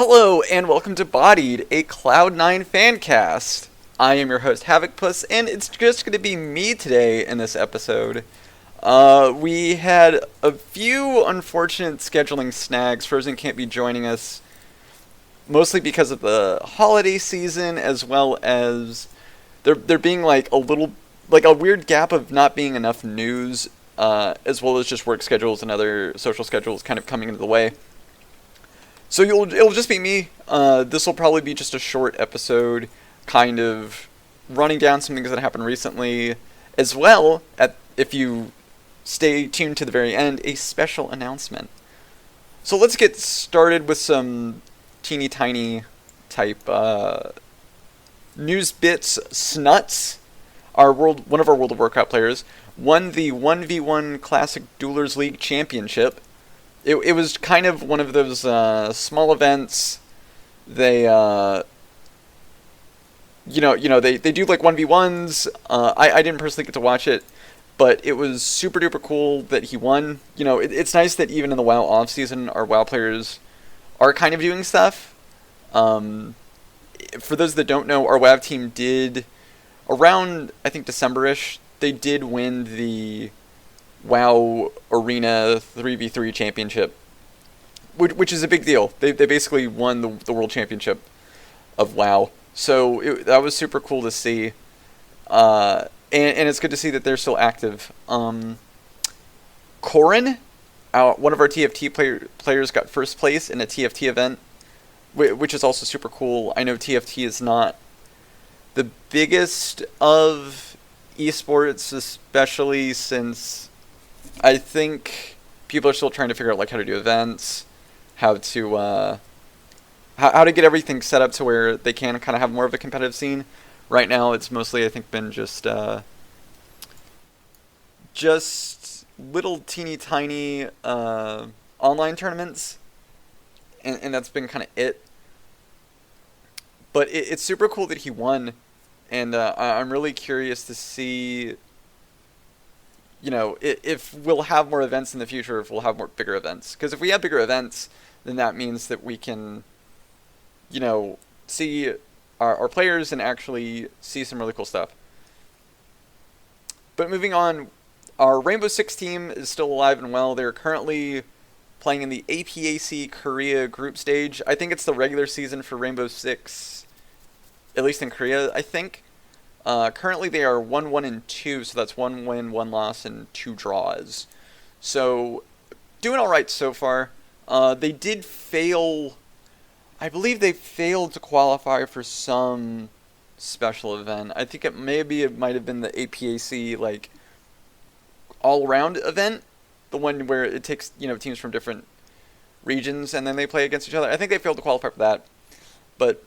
Hello and welcome to Bodied, a Cloud9 fan cast. I am your host Havok, and it's just going to be me today in this episode. We had a few unfortunate scheduling snags. Frozen can't be joining us, mostly because of the holiday season, as well as there being like a weird gap of not being enough news, as well as just work schedules and other social schedules kind of coming into the way. So it'll just be me. This will probably be just a short episode, kind of running down some things that happened recently, as well, if you stay tuned to the very end, a special announcement. So let's get started with some teeny tiny type news bits. Snuts, one of our World of Warcraft players, won the 1v1 Classic Duelers League Championship. It was kind of one of those small events. They they do like 1v1s. I didn't personally get to watch it, but it was super duper cool that he won. It's nice that even in the WoW off season, our WoW players are kind of doing stuff. For those that don't know, our WoW team did around, I think, December-ish. They did win the WoW Arena 3v3 championship, which is a big deal. They basically won the world championship of WoW. So that was super cool to see. And it's good to see that they're still active. Corin, one of our TFT players, got first place in a TFT event, which is also super cool. I know TFT is not the biggest of esports, especially since I think people are still trying to figure out like how to do events, how to get everything set up to where they can kind of have more of a competitive scene. Right now, it's mostly, I think, been just little teeny tiny online tournaments, and that's been kind of it. But it's super cool that he won, and I'm really curious to see, if we'll have more events in the future, if we'll have more bigger events. Because if we have bigger events, then that means that we can, see our players and actually see some really cool stuff. But moving on, our Rainbow Six team is still alive and well. They're currently playing in the APAC Korea group stage. I think it's the regular season for Rainbow Six, at least in Korea, I think. Currently they are 1-1-2, so that's 1 win, 1 loss, and 2 draws. So, doing alright so far. They did fail, I believe they failed to qualify for some special event. I think it might have been the APAC, like, all-around event. The one where it takes, teams from different regions and then they play against each other. I think they failed to qualify for that. But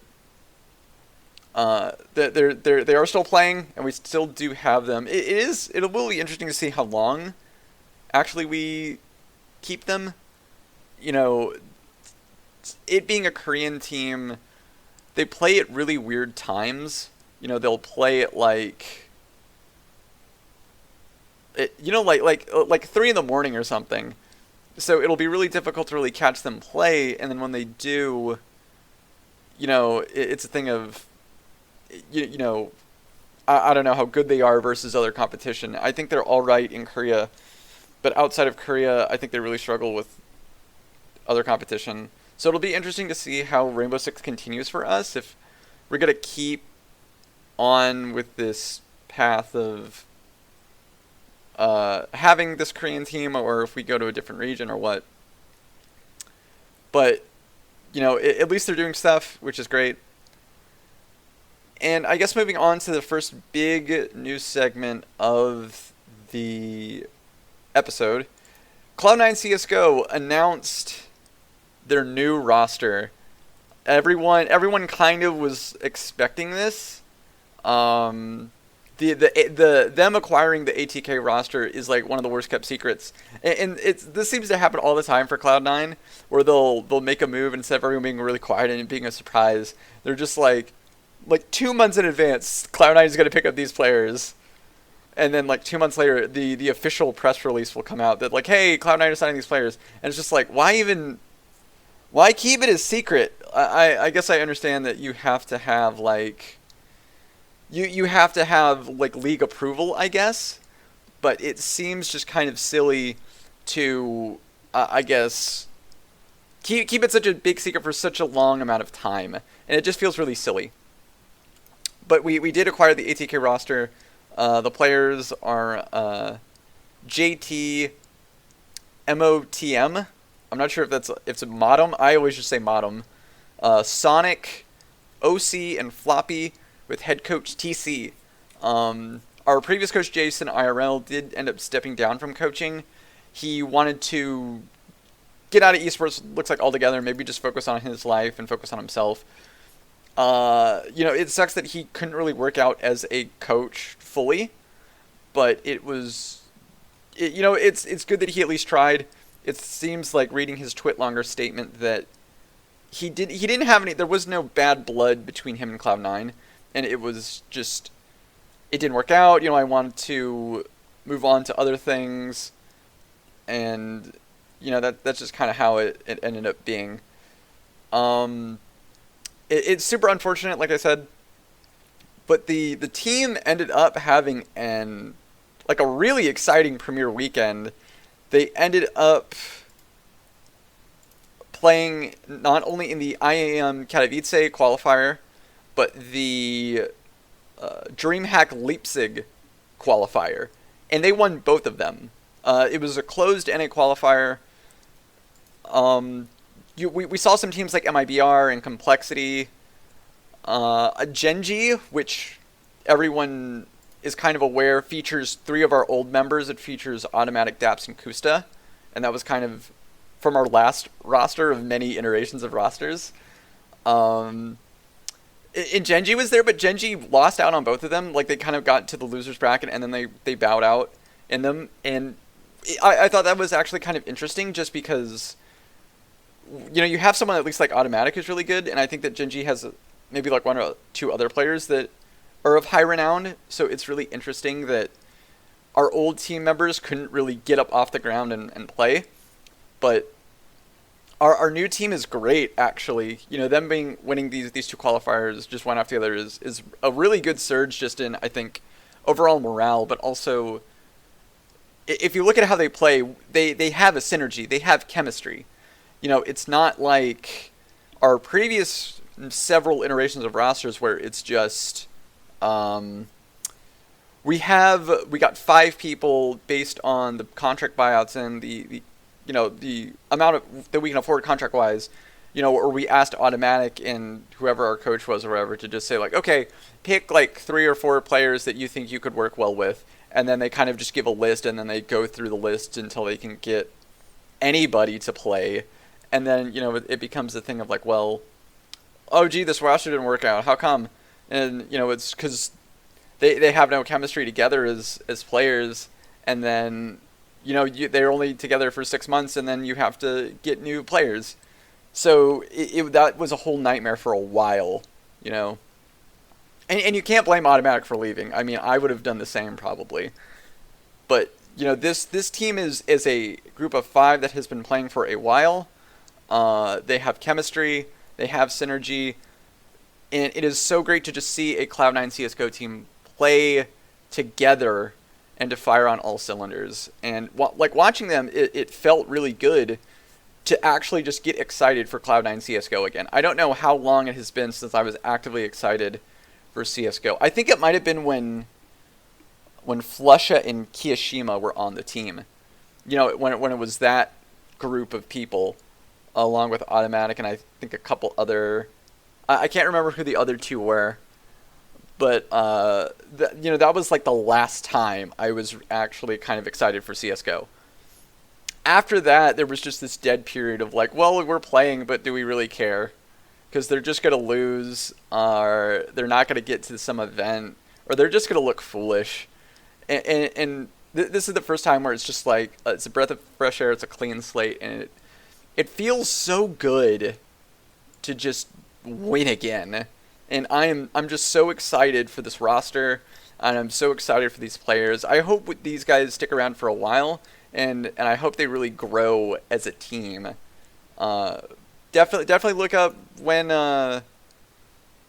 they are still playing, and we still do have them. It will be interesting to see how long actually we keep them. It being a Korean team, they play at really weird times. They'll play at like 3 in the morning or something. So it'll be really difficult to really catch them play, and then when they do, it's a thing of I don't know how good they are versus other competition. I think they're all right in Korea, but outside of Korea, I think they really struggle with other competition. So it'll be interesting to see how Rainbow Six continues for us, if we're going to keep on with this path of having this Korean team, or if we go to a different region or what. But, at least they're doing stuff, which is great. And I guess moving on to the first big news segment of the episode, Cloud9 CSGO announced their new roster. Everyone kind of was expecting this. Them acquiring the ATK roster is like one of the worst kept secrets, and this seems to happen all the time for Cloud9, where they'll make a move, and instead of everyone being really quiet and it being a surprise, they're just like 2 months in advance, Cloud9 is going to pick up these players. And then, 2 months later, the official press release will come out that, hey, Cloud9 is signing these players. And it's just why keep it a secret? I guess I understand that you have to have like you have to have like league approval, I guess, but it seems just kind of silly to I guess keep it such a big secret for such a long amount of time, and it just feels really silly. But we did acquire the ATK roster. The players are JT, MOTM. I'm not sure if it's a Modem. I always just say Modem. Sonic, OC, and Floppy with head coach TC. Our previous coach Jason IRL did end up stepping down from coaching. He wanted to get out of esports, looks like altogether, maybe just focus on his life and focus on himself. It sucks that he couldn't really work out as a coach fully, but it's good that he at least tried. It seems like reading his Twitlonger statement that he didn't have any, there was no bad blood between him and Cloud9, and it was just, it didn't work out. I wanted to move on to other things, and that's just kind of how it ended up being. It's super unfortunate, like I said, but the team ended up having a really exciting premiere weekend. They ended up playing not only in the IAM Katowice qualifier, but the DreamHack Leipzig qualifier, and they won both of them. It was a closed NA qualifier. We saw some teams like MIBR and Complexity, Genji, which everyone is kind of aware features 3 of our old members. It features Automatic, Daps, and Kusta, and that was kind of from our last roster of many iterations of rosters. And Genji was there, but Genji lost out on both of them. Like, they kind of got to the losers bracket, and then they bowed out in them. And I thought that was actually kind of interesting, just because you have someone at least like Automatic who's really good, and I think that Genji has maybe like 1 or 2 other players that are of high renown. So it's really interesting that our old team members couldn't really get up off the ground and play. But our new team is great, actually. Them winning these 2 qualifiers just one after the other is a really good surge just in, I think, overall morale, but also if you look at how they play, they have a synergy, they have chemistry. It's not like our previous several iterations of rosters where it's just we got 5 people based on the contract buyouts and the amount of that we can afford contract wise, or we asked Automatic and whoever our coach was or whatever to just say like, okay, pick like 3 or 4 players that you think you could work well with, and then they kind of just give a list, and then they go through the list until they can get anybody to play. And then, it becomes a thing of like, well, oh, gee, this roster didn't work out. How come? And, it's because they have no chemistry together as players. And then, they're only together for 6 months, and then you have to get new players. So that was a whole nightmare for a while, And you can't blame Automatic for leaving. I mean, I would have done the same probably. But, this team is a group of 5 that has been playing for a while. They have chemistry, they have synergy, and it is so great to just see a Cloud9 CSGO team play together and to fire on all cylinders. And watching them, it felt really good to actually just get excited for Cloud9 CSGO again. I don't know how long it has been since I was actively excited for CSGO. I think it might have been when Flusha and Kiyashima were on the team. When it was that group of people, along with Automatic and I think a couple other, I can't remember who the other 2 were, but that was like the last time I was actually kind of excited for CSGO. After that, there was just this dead period of like, well, we're playing, but do we really care? Because they're just going to lose, or they're not going to get to some event, or they're just going to look foolish. And this is the first time where it's just like, it's a breath of fresh air, it's a clean slate, and it feels so good to just win again. And I'm just so excited for this roster, and I'm so excited for these players. I hope these guys stick around for a while, and I hope they really grow as a team. definitely look up when the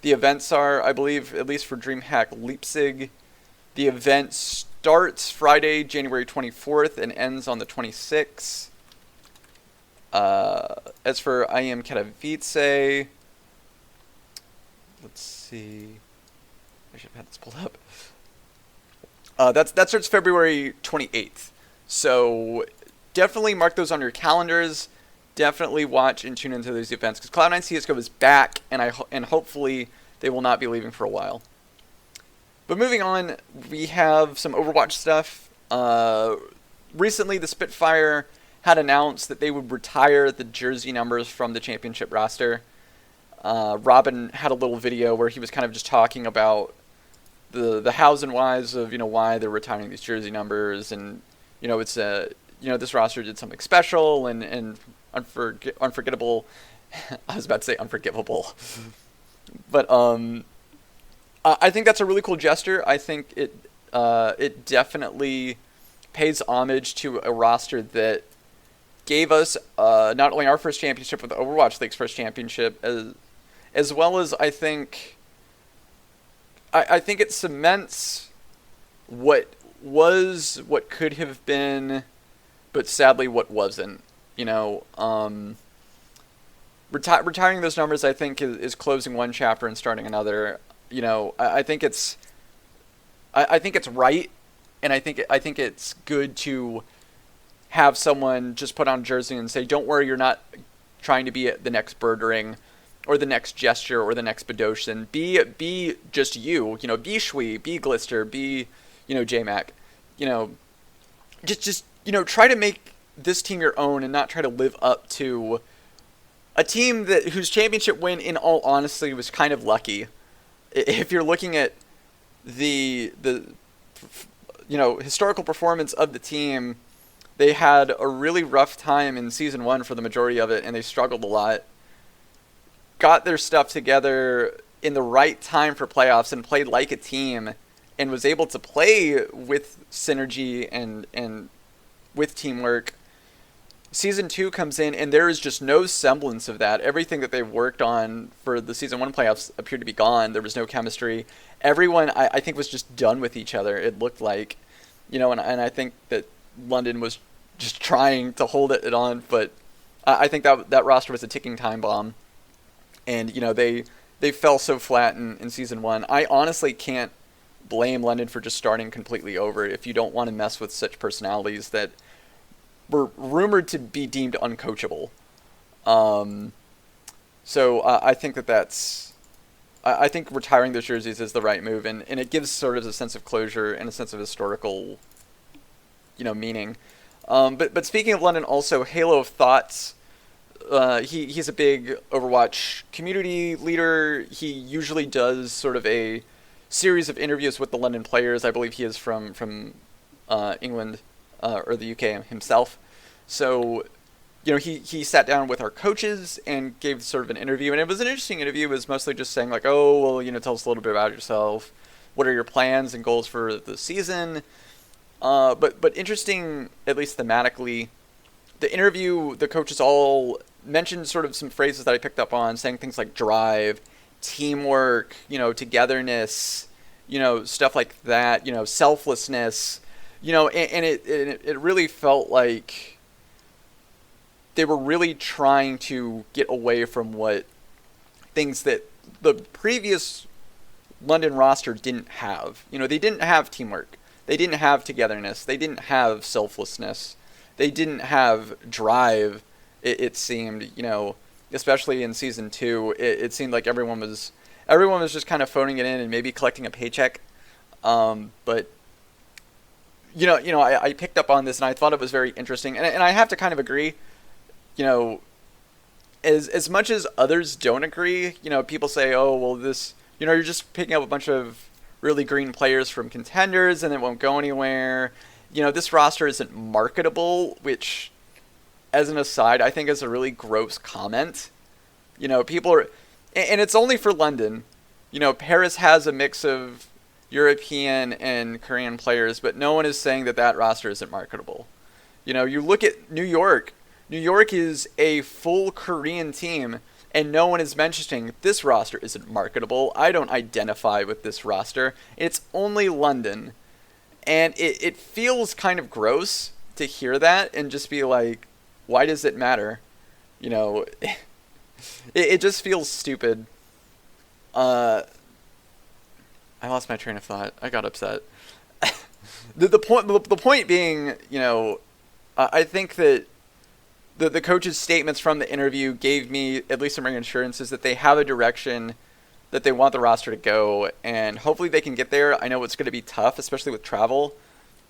events are. I believe, at least for DreamHack Leipzig, the event starts Friday, January 24th, and ends on the 26th. As for I Am Katowice, let's see. I should have had this pulled up. That starts February 28th. So definitely mark those on your calendars. Definitely watch and tune into those events because Cloud9 CSGO is back, and hopefully they will not be leaving for a while. But moving on, we have some Overwatch stuff. Recently, the Spitfire had announced that they would retire the jersey numbers from the championship roster. Robin had a little video where he was kind of just talking about the hows and whys of why they're retiring these jersey numbers, and it's this roster did something special and unforgettable. I was about to say unforgivable, but I think that's a really cool gesture. I think it definitely pays homage to a roster that gave us not only our first championship, but the Overwatch League's first championship, as well as I think it cements what was, what could have been, but sadly what wasn't. Retiring those numbers, I think, is closing one chapter and starting another. I think it's right, and I think it's good to have someone just put on a jersey and say, "Don't worry, you're not trying to be the next Birdring, or the next Gesture, or the next Bedosian. Be just you. Be Shui, be Glister, be JMac. Just try to make this team your own and not try to live up to a team whose championship win, in all honesty, was kind of lucky. If you're looking at the historical performance of the team, they had a really rough time in Season 1 for the majority of it, and they struggled a lot. Got their stuff together in the right time for playoffs and played like a team, and was able to play with synergy and with teamwork. Season 2 comes in, and there is just no semblance of that. Everything that they've worked on for the Season 1 playoffs appeared to be gone. There was no chemistry. Everyone, I think, was just done with each other, it looked like. And I think that London was just trying to hold it on, but I think that roster was a ticking time bomb. And, they fell so flat in Season 1. I honestly can't blame London for just starting completely over if you don't want to mess with such personalities that were rumored to be deemed uncoachable. So I think I think retiring those jerseys is the right move, and it gives sort of a sense of closure and a sense of historical, meaning. But speaking of London, also Halo of Thoughts. He's a big Overwatch community leader. He usually does sort of a series of interviews with the London players. I believe he is from England or the UK himself. So, he sat down with our coaches and gave sort of an interview, and it was an interesting interview. It was mostly just saying like, oh, well, tell us a little bit about yourself. What are your plans and goals for the season? But interesting, at least thematically. The interview, the coaches all mentioned sort of some phrases that I picked up on, saying things like drive, teamwork, togetherness, stuff like that, selflessness, and it really felt like they were really trying to get away from what things that the previous London roster didn't have. They didn't have teamwork. They didn't have togetherness. They didn't have selflessness. They didn't have drive, it seemed, especially in Season 2. It seemed like everyone was just kind of phoning it in and maybe collecting a paycheck. But, I picked up on this and I thought it was very interesting. And I have to kind of agree, as much as others don't agree, people say, oh, well, this, you're just picking up a bunch of really green players from contenders and it won't go anywhere. This roster isn't marketable, which, as an aside, I think is a really gross comment. People are, and it's only for London. Paris has a mix of European and Korean players, but no one is saying that roster isn't marketable. You look at New York. New York is a full Korean team, and no one is mentioning this roster isn't marketable. I don't identify with this roster. It's only London. And it feels kind of gross to hear that and just be like, why does it matter? You know, it just feels stupid. I lost my train of thought. I got upset. The point being, you know, I think that the coach's statements from the interview gave me at least some reassurances that they have a direction that they want the roster to go, and hopefully they can get there. I know it's going to be tough, especially with travel,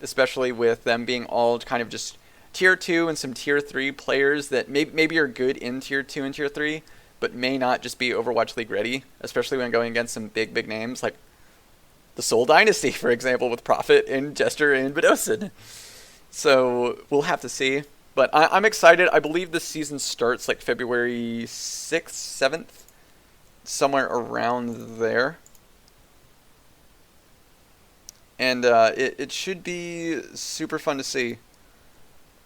especially with them being all kind of just Tier 2 and some Tier 3 players that maybe are good in Tier 2 and Tier 3, but may not just be Overwatch League ready, especially when going against some big names like the Seoul Dynasty, for example, with Prophet and Jester and Bedosin. So we'll have to see. But I'm excited. I believe this season starts like February 6th, 7th, somewhere around there. And it should be super fun to see.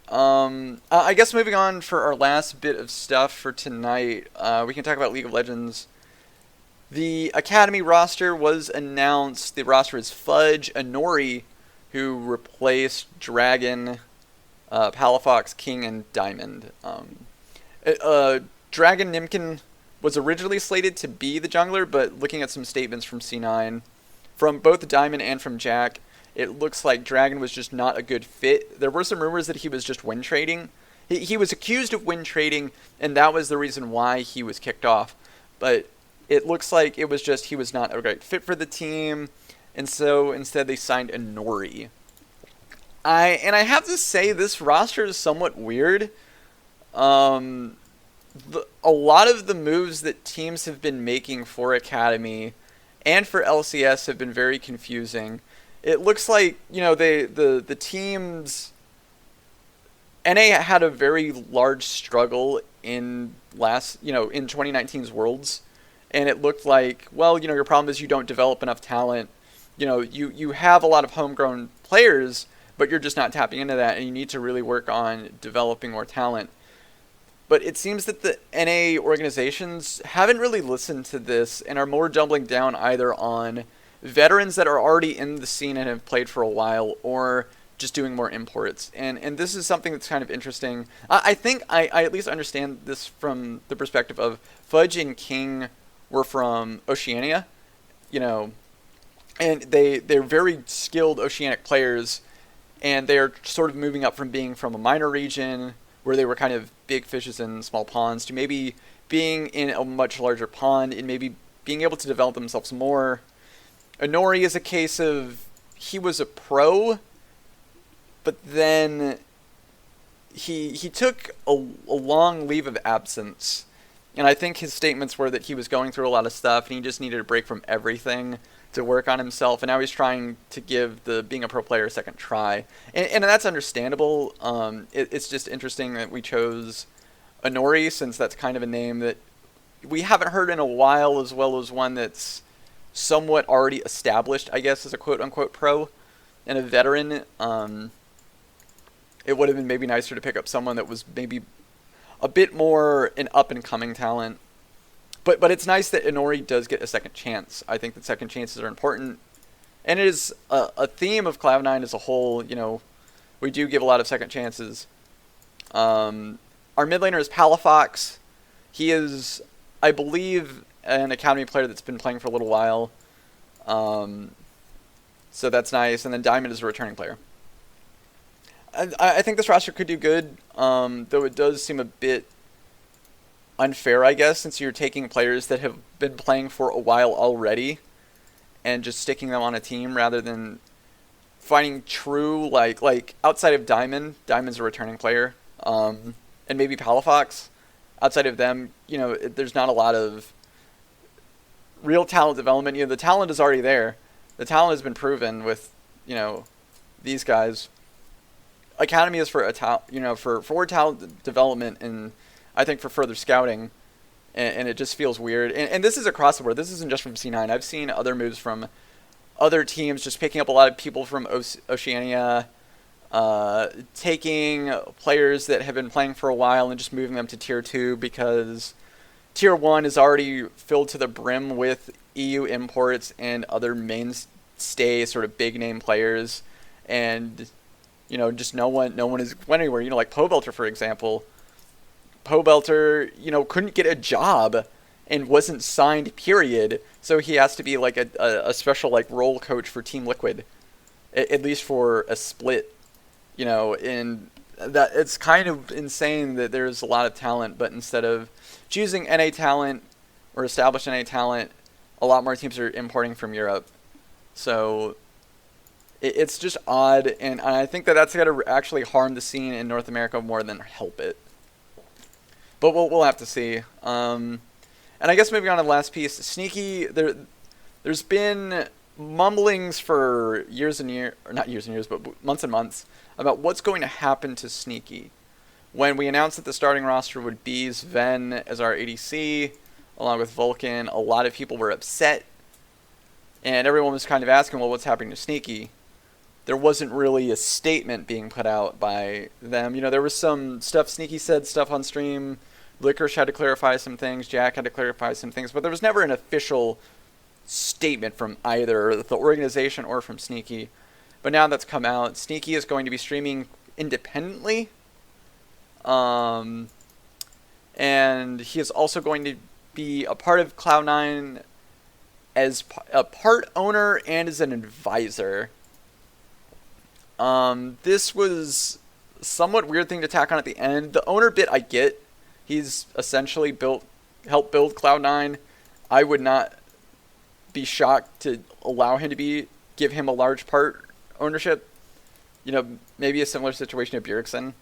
I guess moving on for our last bit of stuff for tonight, we can talk about League of Legends. The Academy roster was announced. The roster is Fudge, Anori, who replaced Dragon, Palafox, King, and Diamond. Dragon Nimkin was originally slated to be the jungler, but looking at some statements from C9, from both Diamond and from Jack, it looks like Dragon was just not a good fit. There were some rumors that he was just win trading. He was accused of win trading, and that was the reason why he was kicked off. But it looks like it was just he was not a great fit for the team, and so instead they signed Anori. I have to say this roster is somewhat weird. A lot of the moves that teams have been making for Academy and for LCS have been very confusing. It looks like, you know, the teams... NA had a very large struggle in in 2019's Worlds, and it looked like, well, you know, your problem is you don't develop enough talent. You know, you have a lot of homegrown players, but you're just not tapping into that, and you need to really work on developing more talent. But it seems that the NA organizations haven't really listened to this and are more doubling down either on veterans that are already in the scene and have played for a while, or just doing more imports. And this is something that's kind of interesting. I think I at least understand this from the perspective of Fudge and King were from Oceania, you know, and they're very skilled Oceanic players, and they're sort of moving up from being from a minor region where they were kind of big fishes in small ponds to maybe being in a much larger pond and maybe being able to develop themselves more. Anori is a case of he was a pro, but then he took a long leave of absence. And I think his statements were that he was going through a lot of stuff and he just needed a break from everything to work on himself. And now he's trying to give the being a pro player a second try. And that's understandable. It's just interesting that we chose Anori, since that's kind of a name that we haven't heard in a while, as well as one that's somewhat already established, I guess, as a quote-unquote pro and a veteran. It would have been maybe nicer to pick up someone that was maybe a bit more an up-and-coming talent. But it's nice that Anori does get a second chance. I think that second chances are important. And it is a theme of Cloud9 as a whole. You know, we do give a lot of second chances. Our mid laner is Palafox. He is, I believe, an Academy player that's been playing for a little while. So that's nice. And then Diamond is a returning player. I think this roster could do good, though it does seem a bit unfair, I guess, since you're taking players that have been playing for a while already and just sticking them on a team rather than finding true, like outside of Diamond's a returning player, and maybe Palafox. Outside of them, you know, there's not a lot of real talent development. You know, the talent is already there. The talent has been proven with, you know, these guys. Academy is for for talent development, and I think for further scouting, and it just feels weird. And this is across the board. This isn't just from C9. I've seen other moves from other teams, just picking up a lot of people from Oceania. taking players that have been playing for a while and just moving them to Tier 2 because Tier 1 is already filled to the brim with EU imports and other mainstay sort of big name players, and just no one is went anywhere. Like Pobelter, for example. Pobelter, couldn't get a job and wasn't signed, period. So he has to be like a special like role coach for Team Liquid, at least for a split. And that it's kind of insane that there's a lot of talent, but instead of choosing NA talent or established NA talent, a lot more teams are importing from Europe. So it's just odd, and I think that's going to actually harm the scene in North America more than help it. But we'll have to see. And I guess moving on to the last piece, Sneaky, there's been mumblings for years and years, or not years and years, but months and months, about what's going to happen to Sneaky. When we announced that the starting roster would be Sven as our ADC, along with Vulcan, a lot of people were upset, and everyone was kind of asking, well, what's happening to Sneaky? There wasn't really a statement being put out by them. There was some stuff, Sneaky said stuff on stream, Licorice had to clarify some things, Jack had to clarify some things, but there was never an official statement from either the organization or from Sneaky. But now that's come out, Sneaky is going to be streaming independently, and he is also going to be a part of Cloud9 as a part owner and as an advisor. This was a somewhat weird thing to tack on at the end. The owner bit I get. He's essentially helped build Cloud9. I would not be shocked to allow him to give him a large part ownership. Maybe a similar situation to Bjergsen.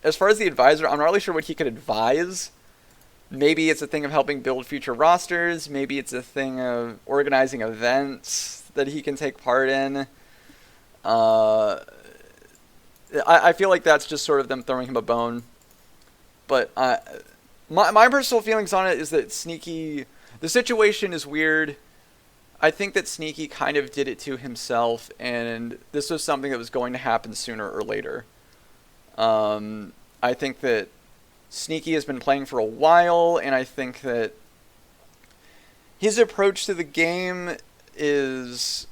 As far as the advisor, I'm not really sure what he could advise. Maybe it's a thing of helping build future rosters. Maybe it's a thing of organizing events that he can take part in. I feel like that's just sort of them throwing him a bone. But my personal feelings on it is that Sneaky, the situation is weird. I think that Sneaky kind of did it to himself, and this was something that was going to happen sooner or later. I think that Sneaky has been playing for a while, and I think that his approach to the game is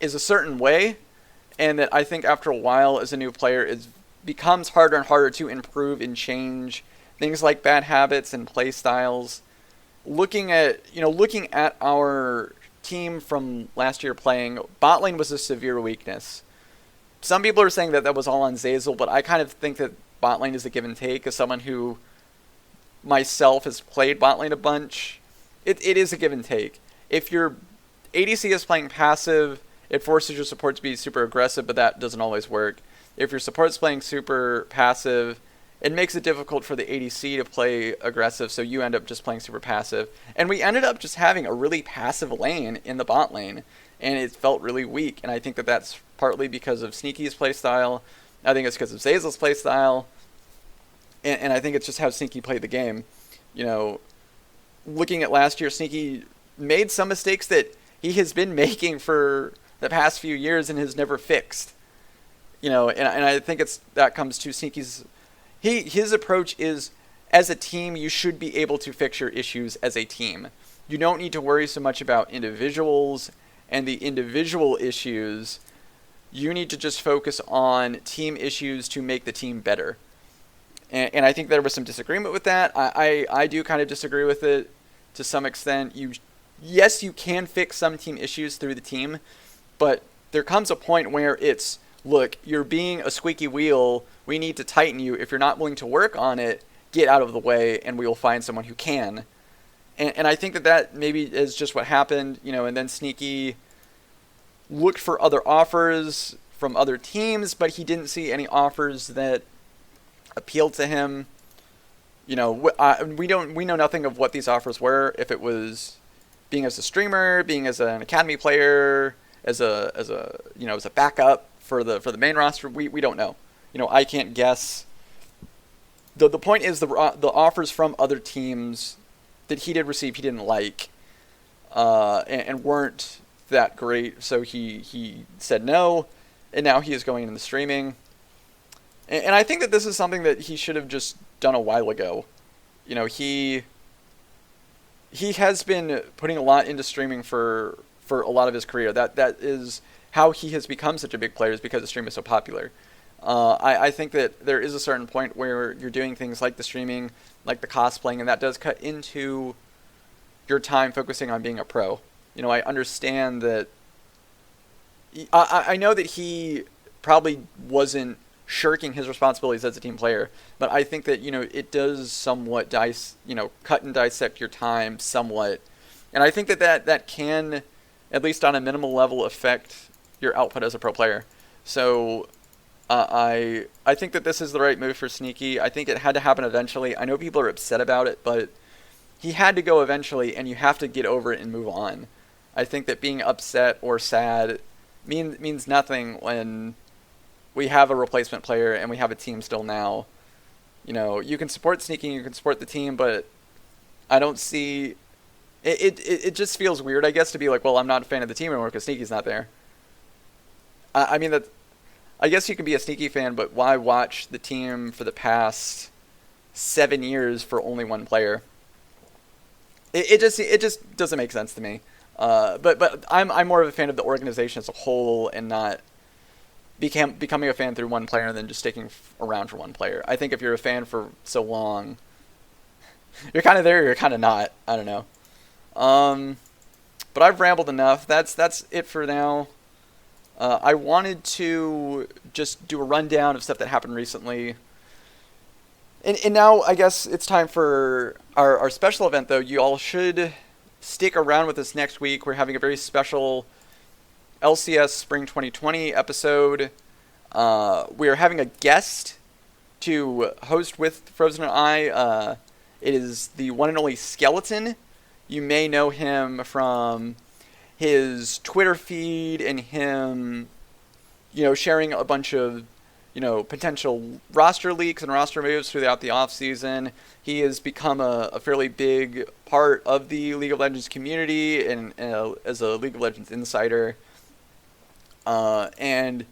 a certain way, and that I think after a while as a new player it becomes harder and harder to improve and change things like bad habits and play styles. Looking at our team from last year playing, bot lane was a severe weakness. Some people are saying that was all on Zeyzal, but I kind of think that bot lane is a give and take. As someone who myself has played bot lane a bunch, it is a give and take. If your ADC is playing passive, it forces your support to be super aggressive, but that doesn't always work. If your support's playing super passive, it makes it difficult for the ADC to play aggressive, so you end up just playing super passive. And we ended up just having a really passive lane in the bot lane, and it felt really weak. And I think that that's partly because of Sneaky's playstyle. I think it's because of Zeyzal's playstyle. And I think it's just how Sneaky played the game. Looking at last year, Sneaky made some mistakes that he has been making for the past few years and has never fixed. And I think that comes to Sneaky's. His approach is, as a team, you should be able to fix your issues as a team. You don't need to worry so much about individuals and the individual issues. You need to just focus on team issues to make the team better. And I think there was some disagreement with that. I do kind of disagree with it to some extent. Yes, you can fix some team issues through the team, but there comes a point where it's, look, you're being a squeaky wheel. We need to tighten you. If you're not willing to work on it, get out of the way, and we will find someone who can. And I think that maybe is just what happened, and then Sneaky looked for other offers from other teams, but he didn't see any offers that appealed to him. We know nothing of what these offers were. If it was being as a streamer, being as an academy player, as a backup for the main roster, we don't know. I can't guess. The point is the offers from other teams that he did receive he didn't like, and weren't that great. So he said no, and now he is going into streaming. And I think that this is something that he should have just done a while ago. You know, he has been putting a lot into streaming for a lot of his career. That is how he has become such a big player, is because the stream is so popular. I think that there is a certain point where you're doing things like the streaming, like the cosplaying, and that does cut into your time focusing on being a pro. You know, I understand that. I know that he probably wasn't shirking his responsibilities as a team player, but I think that, you know, it does somewhat cut and dissect your time somewhat, and I think that can, at least on a minimal level, affect your output as a pro player. So I think that this is the right move for Sneaky. I think it had to happen eventually. I know people are upset about it, but he had to go eventually, and you have to get over it and move on. I think that being upset or sad means nothing when we have a replacement player and we have a team still now. You know, you can support Sneaky, you can support the team, but I don't see it just feels weird, I guess, to be like, well, I'm not a fan of the team anymore because Sneaky's not there. I mean, that I guess you can be a Sneaky fan, but why watch the team for the past 7 years for only one player? It just doesn't make sense to me. But I'm more of a fan of the organization as a whole, and not becoming a fan through one player and then just sticking around for one player. I think if you're a fan for so long, you're kind of there, or you're kind of not. I don't know. But I've rambled enough. That's it for now. I wanted to just do a rundown of stuff that happened recently. And now I guess it's time for our special event, though. You all should stick around with us next week. We're having a very special LCS Spring 2020 episode. We are having a guest to host with Frozen and I. It is the one and only Skeleton. You may know him from his Twitter feed and him, you know, sharing a bunch of, you know, potential roster leaks and roster moves throughout the offseason. He has become a fairly big part of the League of Legends community, and as a League of Legends insider. And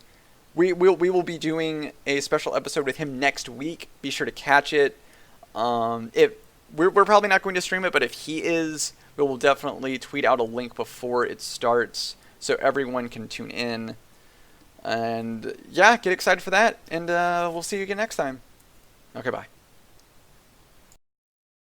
we will be doing a special episode with him next week. Be sure to catch it. If we're probably not going to stream it, but if he is, we will definitely tweet out a link before it starts so everyone can tune in. And yeah, get excited for that, and we'll see you again next time. Okay, bye.